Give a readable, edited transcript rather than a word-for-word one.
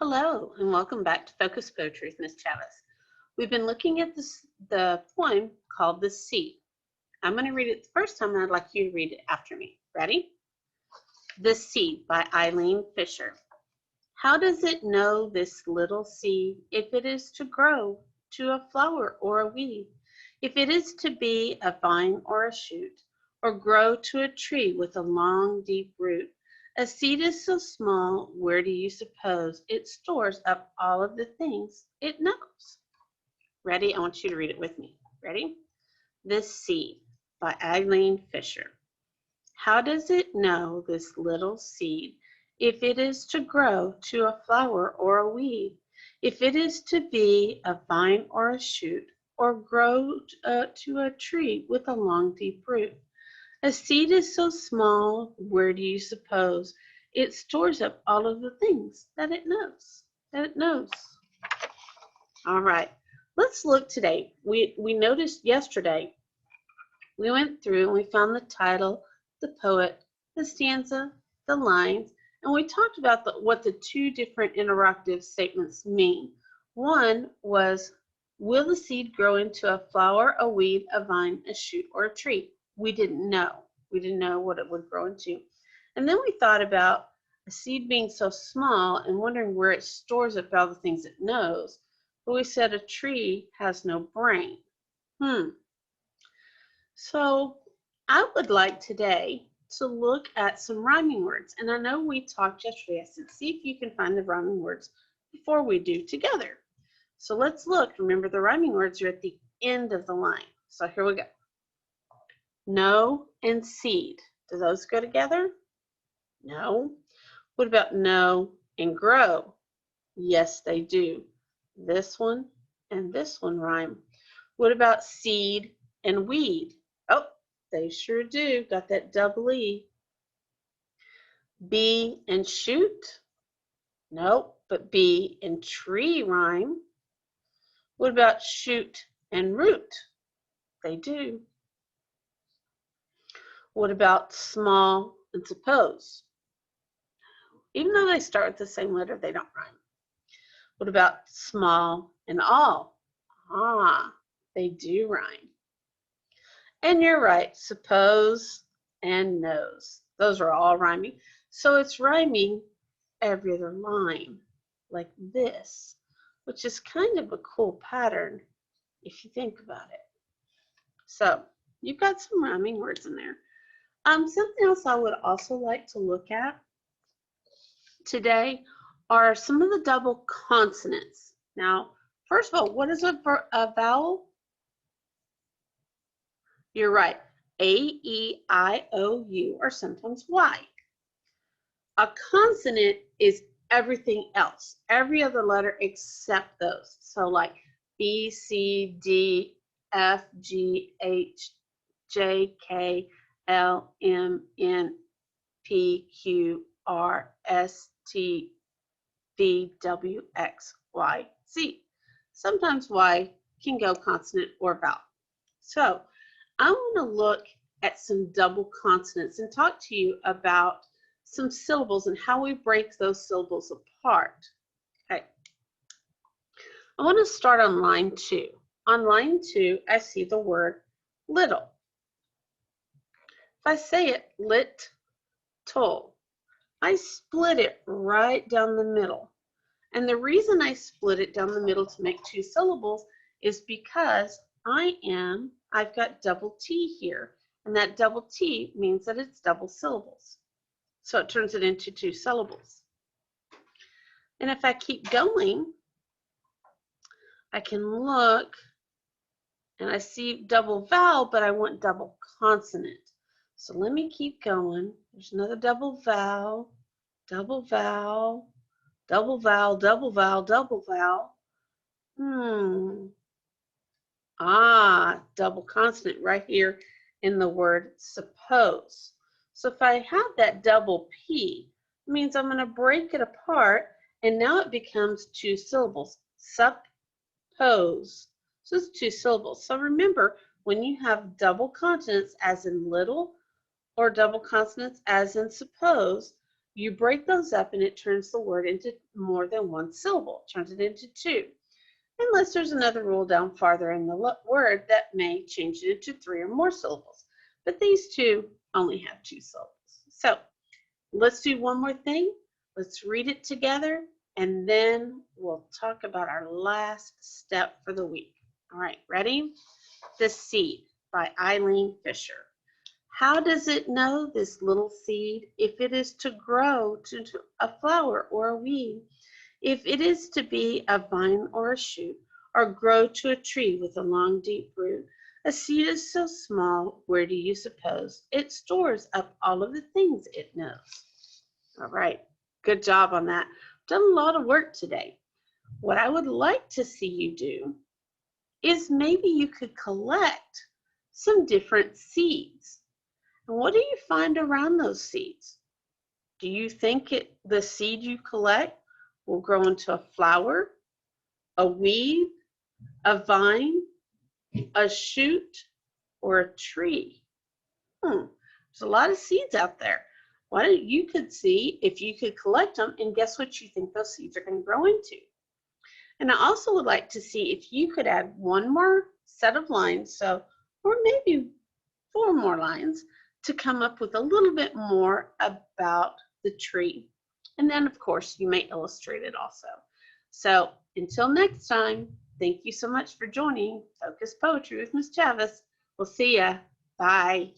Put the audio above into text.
Hello, and welcome back to Focus Poetry with Miss Chavez. We've been looking at the poem called The Seed. I'm going to read it the first time, and I'd like you to read it after me. Ready? The Seed by Eileen Fisher. How does it know, this little seed, if it is to grow to a flower or a weed, if it is to be a vine or a shoot, or grow to a tree with a long, deep root? A seed is so small, where do you suppose it stores up all of the things it knows? Ready? I want you to read it with me. Ready? This Seed by Eileen Fisher. How does it know, this little seed, if it is to grow to a flower or a weed, if it is to be a vine or a shoot, or grow to a tree with a long, deep root? A seed is so small, where do you suppose it stores up all of the things that it knows? All right, let's look today. We noticed yesterday, we went through and we found the title, the poet, the stanza, the lines, and we talked about what the two different interrogative statements mean. One was, will the seed grow into a flower, a weed, a vine, a shoot, or a tree? We didn't know. We didn't know what it would grow into. And then we thought about a seed being so small and wondering where it stores up all the things it knows. But we said a tree has no brain. So I would like today to look at some rhyming words. And I know we talked yesterday. I said, see if you can find the rhyming words before we do together. So let's look. Remember, the rhyming words are at the end of the line. So here we go. Know and seed. Do those go together? No. What about know and grow? Yes, they do. This one and this one rhyme. What about seed and weed? Oh, they sure do. Got that double E. Bee and shoot? Nope, but bee and tree rhyme. What about shoot and root? They do. What about small and suppose? Even though they start with the same letter, they don't rhyme. What about small and all? Ah, they do rhyme. And you're right, suppose and knows. Those are all rhyming. So it's rhyming every other line, like this, which is kind of a cool pattern if you think about it. So you've got some rhyming words in there. Something else I would also like to look at today are some of the double consonants. Now, first of all, what is a vowel? You're right. A, E, I, O, U, or sometimes Y. A consonant is everything else, every other letter except those. So like B, C, D, F, G, H, J, K, L, M, N, P, Q, R, S, T, V, W, X, Y, Z. Sometimes Y can go consonant or vowel. So I want to look at some double consonants and talk to you about some syllables and how we break those syllables apart. Okay. I want to start on line 2. On line 2, I see the word little. If I say it, lit-tle, I split it right down the middle. And the reason I split it down the middle to make 2 syllables is because I've got double T here. And that double T means that it's double syllables. So it turns it into 2 syllables. And if I keep going, I can look and I see double vowel, but I want double consonant. So let me keep going. There's another double vowel, double vowel, double vowel, double vowel, double vowel. Double consonant right here in the word suppose. So if I have that double P, it means I'm going to break it apart, and now it becomes 2 syllables. Suppose. So it's 2 syllables. So remember, when you have double consonants as in little or double consonants as in suppose, you break those up and it turns the word into more than one syllable, turns it into two. Unless there's another rule down farther in the word that may change it into 3 or more syllables. But these two only have 2 syllables. So let's do one more thing. Let's read it together, and then we'll talk about our last step for the week. All right, ready? The Seed by Eileen Fisher. How does it know, this little seed, if it is to grow to a flower or a weed, if it is to be a vine or a shoot, or grow to a tree with a long, deep root? A seed is so small, where do you suppose it stores up all of the things it knows? All right, good job on that. Done a lot of work today. What I would like to see you do is maybe you could collect some different seeds. And what do you find around those seeds? Do you think the seed you collect will grow into a flower, a weed, a vine, a shoot, or a tree? There's a lot of seeds out there. Why don't you could see if you could collect them and guess what you think those seeds are going to grow into. And I also would like to see if you could add one more set of lines, or maybe 4 more lines, to come up with a little bit more about the tree. And then, of course, you may illustrate it also. So until next time, thank you so much for joining Focus Poetry with Ms. Chavis. We'll see ya. Bye.